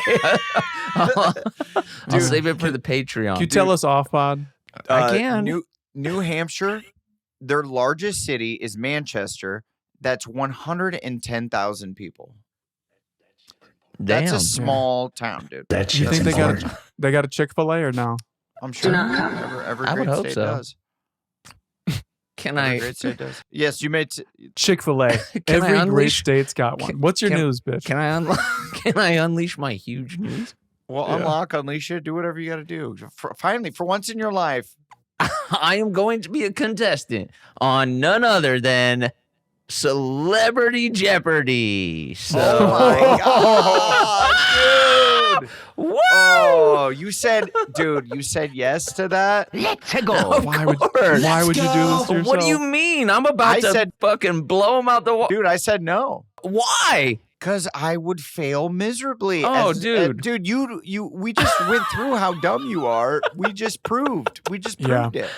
I'll save it for the Patreon. Can you tell us off, Pod? I can. New Hampshire, their largest city is Manchester. That's 110,000 people. Damn. That's a small town, dude. That You shit's think important. they got a Chick-fil-A or no? I'm sure every I would great hope state so. does. Can Every I great state does. Yes, you made. Chick-fil-A. Can I Every great unleash- state's got one. What's your news, bitch? can I unleash my huge news? Well, Yeah. unlock, unleash it, do whatever you got to do. Finally, for once in your life, I am going to be a contestant on none other than Celebrity Jeopardy. So, oh my god, dude! Woo! Oh, you said yes to that. Of Why would course. you do this to yourself? What do you mean? I'm about I to said- fucking blow him out the wall. Dude, I said no. Why? Because I would fail miserably. Oh, dude. Dude, we just went through how dumb you are. We just proved Yeah. it.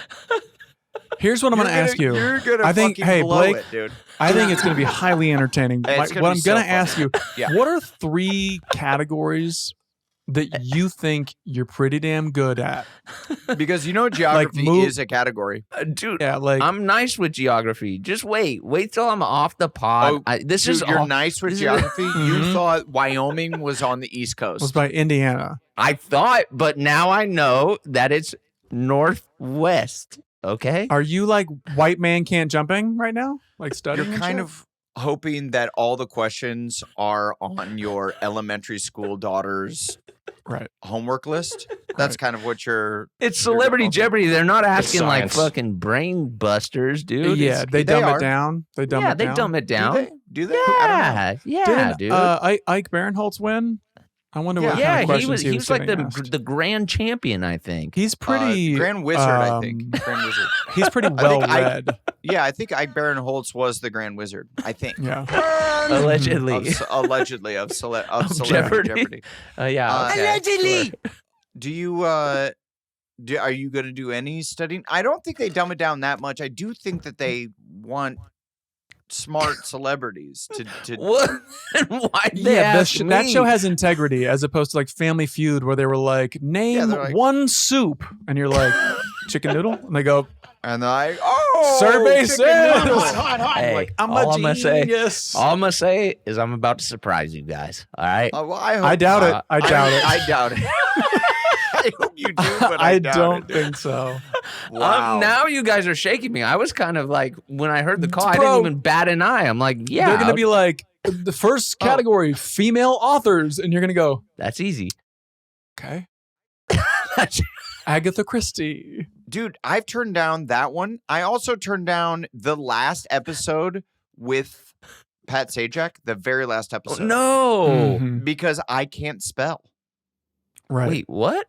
Here's what I'm going to ask you. You're gonna I think, fucking hey, blow Blake, it, dude. I think it's going to be highly entertaining. It's gonna What be I'm so going to fun. ask you, Yeah. what are 3 categories that you think you're pretty damn good at? Because you know geography move- is a category. Dude, Yeah, like I'm nice with geography. Just wait till I'm off the pod. Oh, This Dude, is you're all, nice with this is- geography. You Mhm. thought Wyoming was on the East was Coast. by Indiana. I thought, but now I know that it's northwest. Okay. Are you like white man can't jumping right now? Like studying? You're and kind shit? of hoping that all the questions are on your elementary school daughter's right. homework list. That's kind of what you're. It's Celebrity okay. Jeopardy. They're not asking like science. fucking brain busters, dude. Yeah, It's- they dumb are. it down. They dumb yeah, it they down. dumb it down. Do they? I don't know. Yeah, Didn't, dude. Ike Barinholtz win? I wonder what yeah, kind of questions he was like getting asked. the grand champion, I think. He's pretty Grand Wizard, I think. Grand Wizard. He's pretty think well Ike- read. Yeah, I think Ike Barinholtz was the Grand Wizard. I think. Yeah. Allegedly. Allegedly of Celebrity Jeopardy? Jeopardy. Yeah. Okay. Allegedly. Do you? Are you going to do any studying? I don't think they dumb it down that much. I do think that they want smart celebrities to What? Why they Yeah, ask that me? show has integrity as opposed to like Family Feud where they were like, name they're like- one soup. And you're like, chicken noodle? And they go, and they're like, oh, survey chicken says. noodles. Hey, like, I'm all a I'm gonna say- genius. All I'm gonna say is I'm about to surprise you guys. All right. Well, I, hope I doubt not. it. I doubt it. I doubt it. I hope you do, but I doubt don't it. think so. Wow. Now you guys are shaking me. I was kind of like, when I heard the call, I Bro. didn't even bat an eye. I'm like, yeah, They're going to be like, the first category, female authors. And you're going to go, that's easy. okay. Agatha Christie. Dude, I've turned down that one. I also turned down the last episode with Pat Sajak, the very last episode. No. Mhm. Because I can't spell. Right. Wait, what?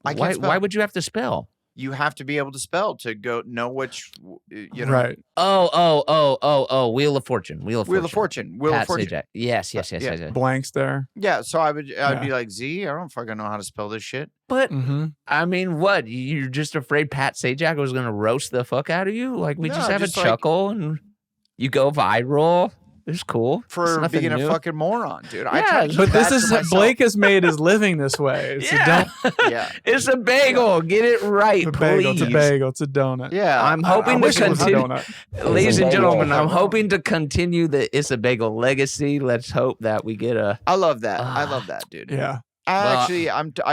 I can't Why? spell. Why would you have to spell? You have to be able to spell to know which, you know. Right. Oh, Wheel of Fortune. Wheel of Wheel of Fortune. Fortune. Wheel Pat of Fortune. Sajak. Yes. Yeah. Blanks there. Yeah, so I'd Yeah. be like, Z, I don't fucking know how to spell this shit. But Mm-hmm. I mean, what? You're just afraid Pat Sajak was going to roast the fuck out of you? Like we No, just have just a like- chuckle and you go viral. It's cool. For It's nothing being new. a fucking moron, dude. I Yeah, tried to keep But this that is, to myself. Blake has made his living this way. So Yeah. Yeah. It's a bagel. Get it right, it's a bagel. please. It's a bagel. It's a donut. Yeah. I'm I hoping to wish it was a continue. donut. Ladies and bagel. gentlemen, I'm hoping to continue the It's a Bagel legacy. Let's hope that we get a. I love that. I love that, dude. Yeah. I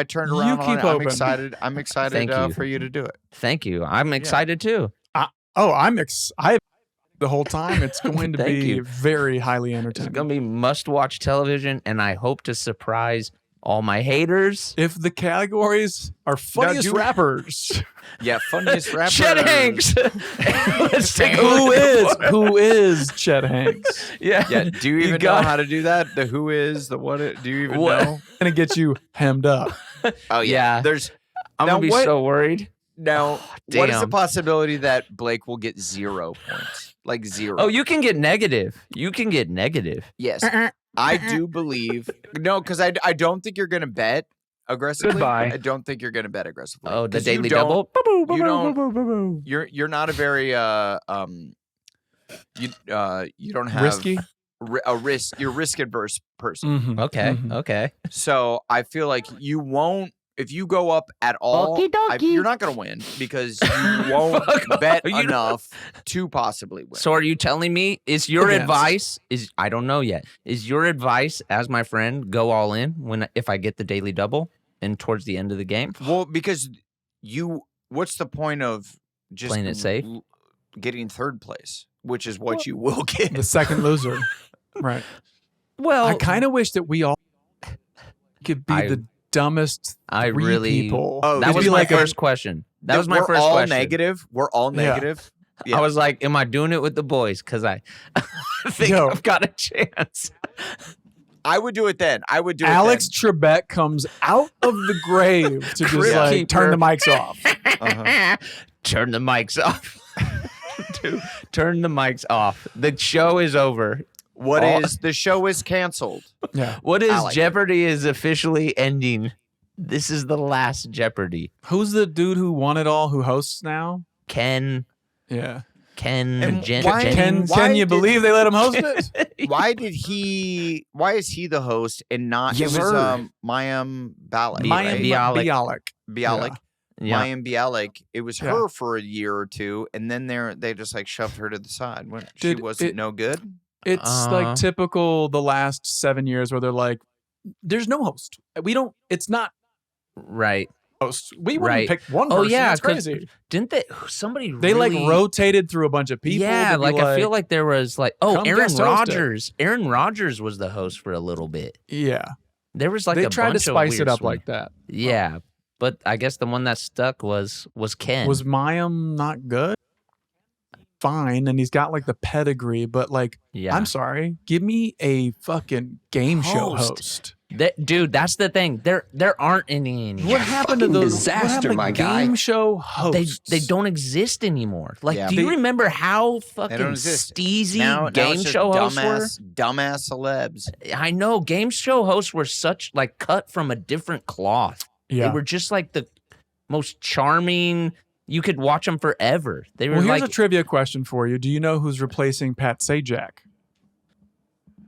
turned You around on keep it. I'm hoping. excited. I'm excited Thank you. for you to do it. Thank you. I'm excited too. Oh, I the whole time. It's going to Thank be you. very highly It's entertaining. going to be must-watch television, and I hope to surprise all my haters. If the categories are funniest do- rappers, Yeah, funniest rapper. Chet Hanks. Let's take a who look at is the- who is Chet Hanks? Yeah. Yeah. Do you even got- know how to do that? The who is, the what? Do you even What? know? Gonna get you hemmed up. Oh Yeah. There's I'm Now going to be what- so worried. now. What is the Damn. possibility that Blake will get 0 points? Like 0. Oh, you can get negative. You can get negative. Yes. I do believe no, because I don't think you're gonna bet. aggressively. Goodbye. I don't think you're going to bet aggressively. Oh, the 'Cause you daily don't- double. You don't. You're not a very you don't have Risky? a risk. You're risk adverse person. Mhm, Okay. mhm. Okay. So I feel like you won't. If you go up at all, you're not going to win because you won't bet You don't- enough to possibly win. So are you telling me is your Depends. advice is I don't know yet. Is your advice as my friend go all in if I get the daily double and towards the end of the game? Well, because what's the point of just Playing it safe? Getting third place, which is what you will get. The second loser. Right. Well, I kind of wish that we all could be the dumbest I three really people. Oh, that It'd was be my like a- first question. That was my We're first all question. negative. We're all Yeah. negative. Yeah. I was like, am I doing it with the boys? Because I think Yo. I've got a chance. I would do it then. I would do Alex it Trebek comes out of the grave to just Crypt like turn the keeper. mics off. then. Uh-huh. Turn the mics off. Dude, turn the mics off. The show is over. The show is canceled. Yeah. What is I like it. Jeopardy is officially ending. This is the last Jeopardy. Who's the dude who won it all who hosts now? Ken Yeah. And Jen, why- Jennings. Can you did- believe they let him host it? Why is he the host and not? It was Mayim Bialik. Mayim right? Bialik. Bialik. Yeah. Mayim Bialik. It was Yeah. her for a year or two, and then they just like shoved her to the side. When she Did wasn't it- no good. It's like typical the last 7 years where they're like, there's no host. It's not Right. host. We wouldn't Right. pick one Oh, person. yeah, That's 'cause crazy. Didn't they? Somebody They really, like rotated through a bunch of people. Yeah, to be like I feel like there was like come Aaron guest host it. Rodgers. Aaron Rodgers was the host for a little bit. yeah. There was like They a tried to bunch of spice weird it up swing- like that. Yeah, but I guess the one that stuck was Ken. Was Mayim not good? Fine, and he's got like the pedigree, but like, yeah. I'm sorry, give me a fucking game show Host. host. Dude, that's the thing. There aren't any anymore. What happened to Fucking those disaster, what happened to my guy. game show They hosts? they don't exist anymore. Like, Yeah. do you They- remember how They fucking don't exist. steezy Now game it's just show hosts dumbass celebs. were? I know game show hosts were such like cut from a different cloth. Yeah. They were just like the most charming. You could watch them forever. They were Well, here's like a trivia question for you. Do you know who's replacing Pat Sajak?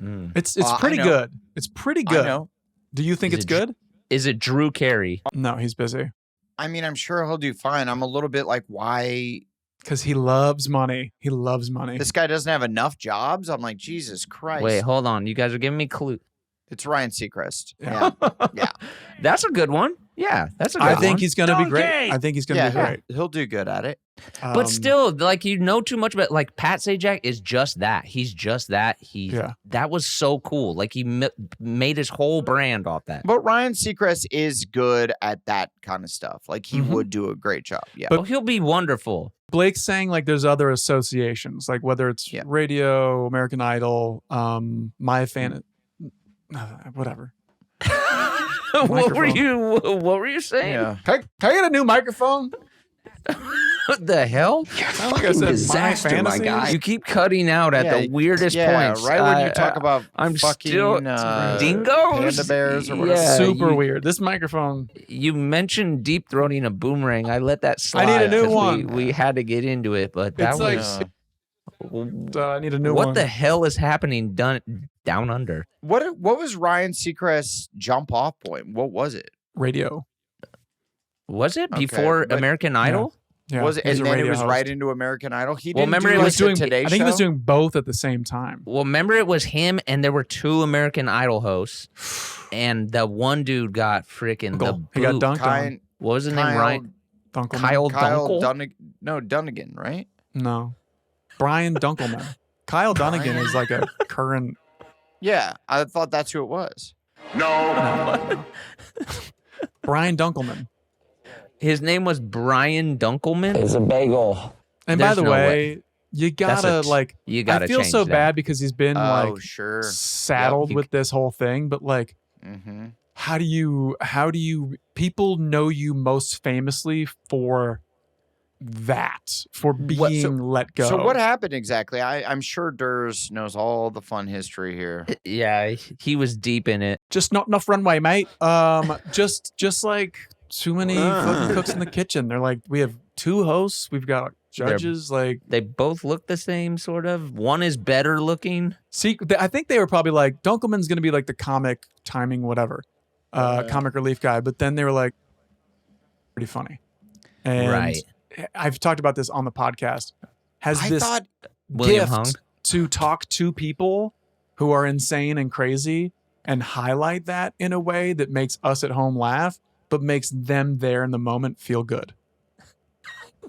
Mm. It's I pretty know. good. It's pretty I good. know. Do you think Is it's it good? Is it Drew Carey? No, he's busy I mean, I'm sure he'll do fine. I'm a little bit like, why because he loves money. He loves money. this guy doesn't have enough jobs? I'm like, Jesus Christ. Wait, hold on. You guys are giving me clue. It's Ryan Seacrest. Yeah. Yeah. That's a good one. Yeah, that's a good I one. think he's going to be great. I think he's going to be great. He'll do good at it. But still, like you know too much about like Pat Sajak is just that. He's just that. That was so cool. Like he made his whole brand off that. But Ryan Seacrest is good at that kind of stuff. Like he would do a great job. Yeah. But- Oh, he'll be wonderful. Blake's saying like there's other associations, like whether it's radio, American Idol, my fan, whatever. What were you saying? yeah. Can I get a new microphone? What the hell? Sound like I said, disaster, my my fantasies? guy. You keep cutting out at the weirdest points. Right when you talk about I'm fucking still dingoes, panda bears or whatever. Yeah, Super weird. This microphone. You mentioned deep throating a boomerang. I let that slide. I need a new 'cause one. We had to get into it, but that It's like was. I need a new What one. the hell is happening down under? What was Ryan Seacrest's jump off point? What was it? Radio. Was it Okay, before but- American Idol? Yeah, was it? he's And a then it radio was host. right into American Idol. He Well, didn't remember do it like was the doing. Today I think he was Show? doing both at the same time. Well, remember it was him, and there were two American Idol hosts, and the one dude got freaking the Dunkel. He got boot. dunked on. Kyle, What was his name? Ryan? Dunkelman. Kyle Kyle Dunkel? Dunnigan, right? No. Brian Dunkelman. Kyle Dunnigan is like a current. Yeah, I thought that's who it was. No. Brian Dunkelman. His name was Brian Dunkelman. It's a bagel. And by There's the no way, you That's gotta like. You gotta I feel change so that. bad because he's been Oh, like sure. saddled Yep. with this whole thing, but like, Mm-hmm. how do you people know you most famously for that for being let go. So what happened exactly? I'm sure Durs knows all the fun history here. Yeah, he was deep in it. Just not enough runway, mate. Just like too many fucking cooks in the kitchen. They're like, we have 2 hosts, we've got judges. They both look the same, sort of. One is better looking. See, I think they were probably like, Dunkelman's going to be like the comic timing, whatever, comic relief guy. But then they were like, pretty funny. And right. I've talked about this on the podcast. William Hung gift to talk to people who are insane and crazy and highlight that in a way that makes us at home laugh, but makes them there in the moment feel good.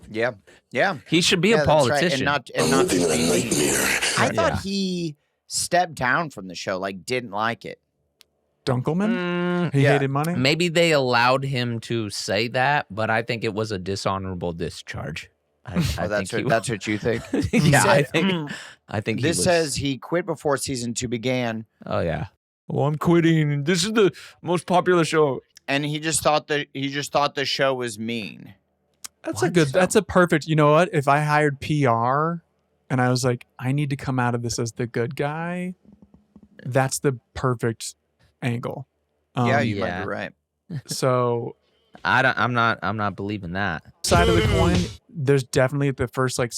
Yeah. Yeah. He should be a politician. Right. And not just I thought he stepped down from the show, like didn't like it. Dunkelman? He hated money? Maybe they allowed him to say that, but I think it was a dishonorable discharge. That's what you think? Yeah, I think this says he quit before season 2 began. Oh yeah. Well, I'm quitting. This is the most popular show. And he just thought the show was mean. That's a perfect, you know what? If I hired PR and I was like, I need to come out of this as the good guy, that's the perfect angle. You might be right. So I'm not believing that. Side of the coin, there's definitely the first like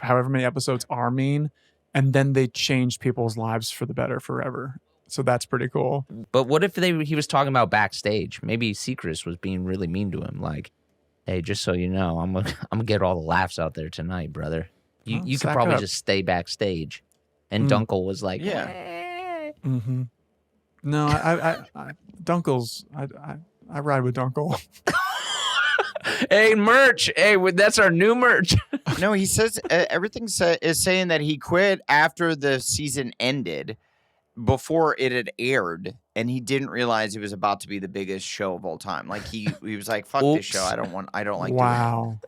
however many episodes are mean, and then they changed people's lives for the better forever. So that's pretty cool. But what if he was talking about backstage? Maybe Seacrest was being really mean to him, like, hey, just so you know, I'm gonna get all the laughs out there tonight, brother. You could probably just stay backstage. And Dunkel was like, Mm-hmm. No, I Dunkel's. I ride with Dunkel. Hey, merch. Hey, that's our new merch. No, he says everything is saying that he quit after the season ended, before it had aired, and he didn't realize it was about to be the biggest show of all time. Like he was like, "Fuck this show. I don't like." Wow.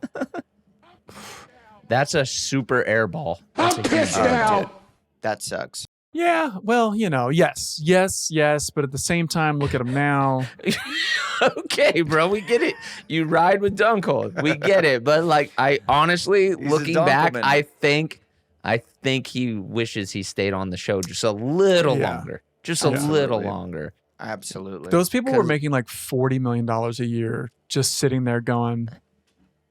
That's a super airball. I'm pissed out. That sucks. Yeah, well, yes, but at the same time, look at him now. Okay, bro, we get it. You ride with Dunkel. We get it. But like, I honestly, looking back, I think he wishes he stayed on the show just a little longer. Just a little longer. Absolutely. Those people were making like $40 million a year just sitting there going,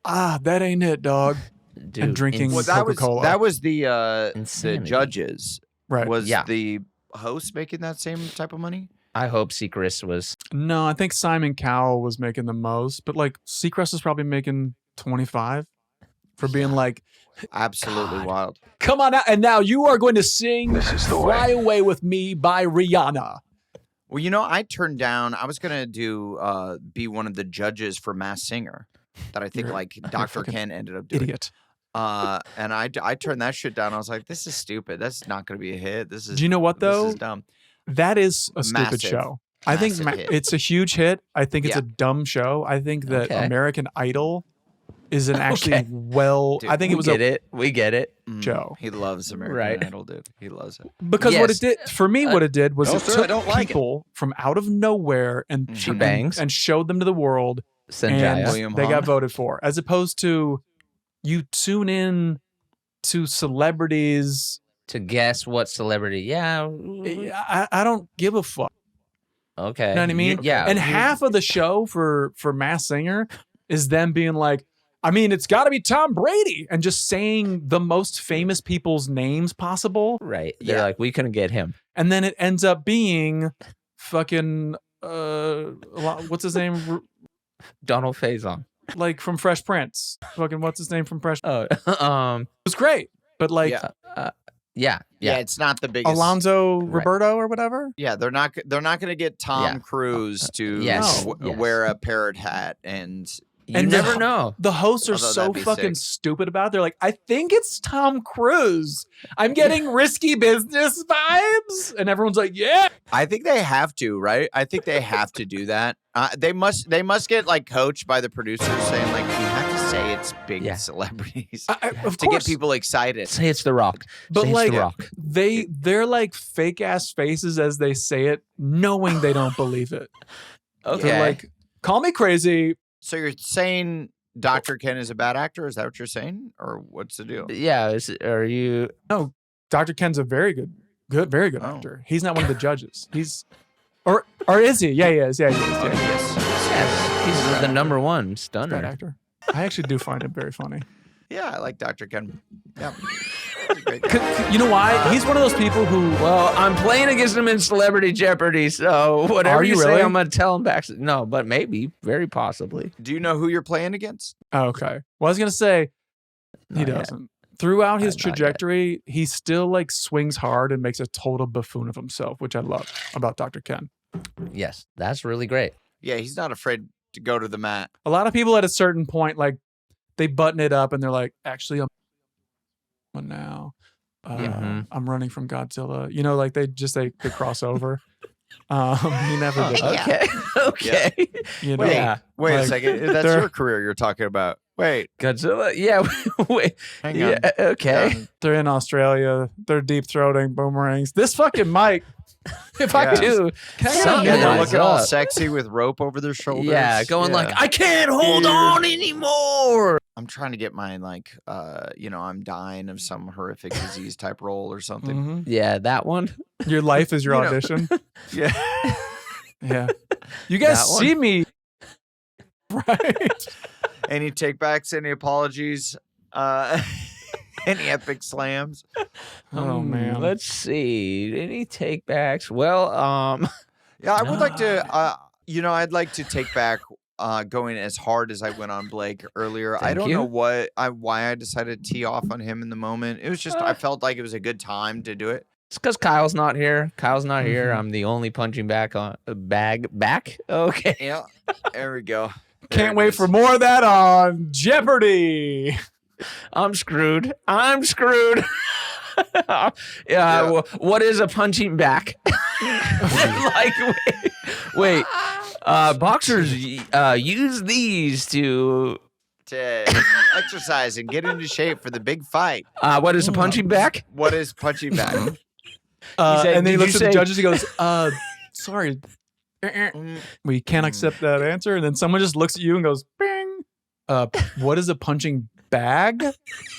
that ain't it, dog. Dude, and drinking Coca-Cola. That was the judges. Right. Was the host making that same type of money? I hope Seacrest was. No, I think Simon Cowell was making the most, but like Seacrest is probably making 25 for being like, absolutely wild. Come on out, and now you are going to sing "Fly Away with Me" by Rihanna. Well, I turned down. I was gonna be one of the judges for Masked Singer, that I think like Dr. Ken ended up doing. Idiot. And I turned that shit down. I was like, this is stupid. That's not going to be a hit. Do you know what though? This is dumb. That is a stupid show. I think it's a huge hit. I think it's a dumb show. I think that American Idol is an actually Dude, I think it was we get it. Show. He loves American Idol, dude. He loves it. Because what it did for me, what it did was it took people from out of nowhere and showed them to the world, and they got voted for, as opposed to you tune in to celebrities to guess what celebrity. Yeah, I don't give a fuck. Okay, you know what I mean? Yeah, and half of the show for Masked Singer is them being like, I mean, it's got to be Tom Brady, and just saying the most famous people's names possible. Right? They're like, we couldn't get him, and then it ends up being fucking what's his name? Donald Faison. Like from Fresh Prince. Fucking what's his name from Fresh? It was great, but like, it's not the biggest. Alonzo Roberto or whatever. Yeah, they're not going to get Tom Cruise to wear a parrot hat and. You never know. The hosts are so fucking stupid about it. They're like, I think it's Tom Cruise. I'm getting Risky Business vibes. And everyone's like, yeah. I think they have to, right? I think they have to do that. They must get like coached by the producers saying like, you have to say it's big celebrities to get people excited. Say it's The Rock. But say like, it's The Rock. They're like fake ass faces as they say it, knowing they don't believe it. Okay. They're like, call me crazy. So you're saying Dr. Ken is a bad actor? Is that what you're saying? Or what's the deal? Yeah. Are you? No, Dr. Ken's a very good actor. He's not one of the judges. He's, or is he? Yeah, he is. Yeah, he is. Yeah, he is. Yes. He's the number one Bad stunner. actor. I actually do find him very funny. Yeah, I like Dr. Ken. Yeah. He's a great guy. You know why? He's one of those people who. Well, I'm playing against him in Celebrity Jeopardy, so whatever Are you you say, really? I'm gonna tell him back. No, but maybe, very possibly. Do you know who you're playing against? Oh, okay. Well, I was gonna say he Not yet. doesn't. Throughout his Not yet. trajectory, he still like swings hard and makes a total buffoon of himself, which I love about Dr. Ken. Yes, that's really great. Yeah, he's not afraid to go to the mat. A lot of people at a certain point, like they button it up and they're like, actually, I'm now. I'm running from Godzilla. You know, like they cross over. He never did that. Okay, okay. You know? Wait a Like, second. That's they're- your career you're talking about. Wait, Godzilla. Yeah. Wait. hang on. Yeah. Okay. They're in Australia. They're deep throating boomerangs. This fucking mic. If I Yeah. could Dude, Yeah, something they're lies looking all up. sexy with rope over their shoulders. Yeah, going like, I can't hold Dude. on anymore. I'm trying to get mine like, I'm dying of some horrific disease type role or something. Mhm. Yeah, that one. Your life is your You know. audition. Yeah. Yeah. You guys That one? see me. Right. Any takebacks? Any apologies? Any epic slams? Oh man. Let's see. Any takebacks? Well, Yeah, I would like to. I'd like to take back going as hard as I went on Blake earlier. I Thank don't you. know why I decided to tee off on him in the moment. It was just I felt like it was a good time to do it. it's because Kyle's not here. Kyle's not here. Mhm. I'm the only punching back on back. Okay. Yeah, there we go. There Can't it wait is. for more of that on Jeopardy. I'm screwed. Yeah. What is a punching back? Like, wait. Boxers use these to. to exercise and get into shape for the big fight. What is a punching back? What is punching back? said- And then he did looks you at the say- judges. He goes, sorry. We can't accept that answer. And then someone just looks at you and goes, bing. What is a punching bag?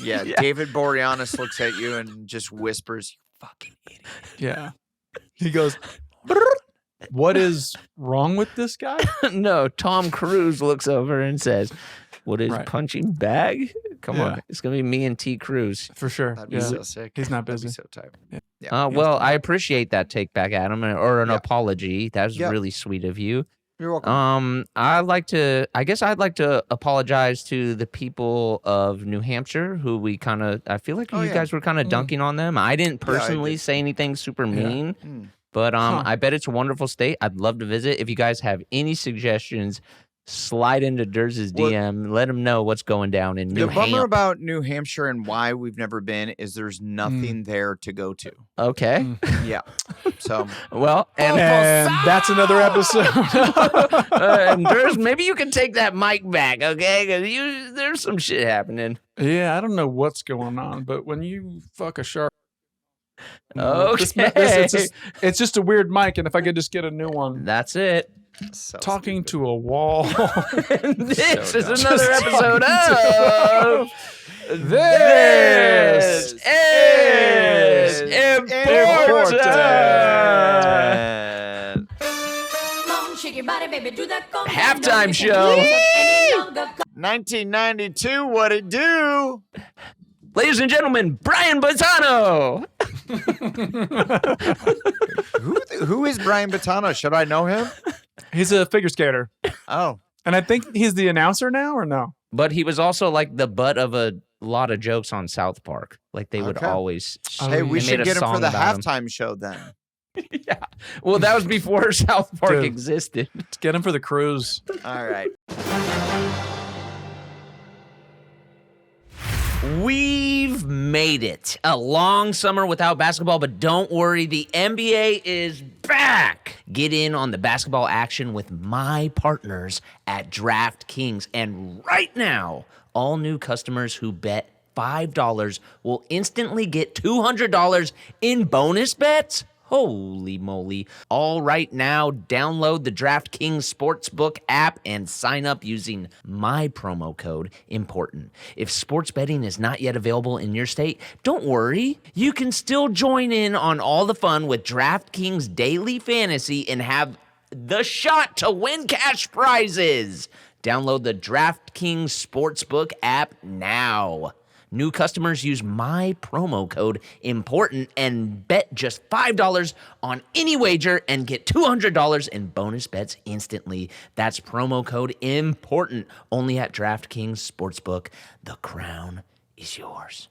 Yeah, David Boreanaz looks at you and just whispers, "You fucking idiot." Yeah. He goes, "Brrr. What is wrong with this guy? No, Tom Cruise looks over and says, "What is Right. punching bag?" Come Yeah. on, it's gonna be me and T. Cruz. For sure. That'd be Yeah. so sick. He's not That'd be busy. so tight. Yeah. Yeah. Well, I appreciate that take back, Adam, or an Yeah. apology. That was Yeah. really sweet of you. You're welcome. I'd like to apologize to the people of New Hampshire who I feel like Oh, you yeah. guys were kind of dunking on them. I didn't Yeah, I personally did. say anything super Yeah. mean, Mm. but Huh. I bet it's a wonderful state. I'd love to visit. If you guys have any suggestions, slide into Durz's Well- DM. Let him know what's going down in New The bummer Hampshire. about New Hampshire and why we've never been is there's nothing there to go to. Okay. Yeah. So Well, And and that's another episode. and Durz, maybe you can take that mic back, okay? Because there's some shit happening. Yeah, I don't know what's going on, but when you fuck a shark, Okay. it's just a weird mic, and if I could just get a new one, That's it. so talking stupid. to a wall. This So is dumb. another Just episode talking of This is Important. Shake your body, baby, do that conga. Halftime No, show. you can't any longer. 1992, what it do? Ladies and gentlemen, Brian Bozzano. Who is Brian Bottano? Should I know him? He's a figure skater, Oh, and I think he's the announcer now, or no? But he was also like the butt of a lot of jokes on South Park. Like they would Okay. always. Oh, hey, yeah. we they should made a get him for song the about him. halftime show then. Yeah. Well, that was before South Park Dude. existed. Let's get him for the cruise. All right. We've made it. A long summer without basketball, but don't worry, the NBA is back. Get in on the basketball action with my partners at DraftKings. And right now, all new customers who bet $5 will instantly get $200 in bonus bets. Holy moly. All right, now download the DraftKings Sportsbook app and sign up using my promo code IMPORTANT. If sports betting is not yet available in your state, don't worry. You can still join in on all the fun with DraftKings Daily Fantasy and have the shot to win cash prizes. Download the DraftKings Sportsbook app now. New customers use my promo code IMPORTANT and bet just $5 on any wager and get $200 in bonus bets instantly. That's promo code IMPORTANT only at DraftKings Sportsbook. The crown is yours.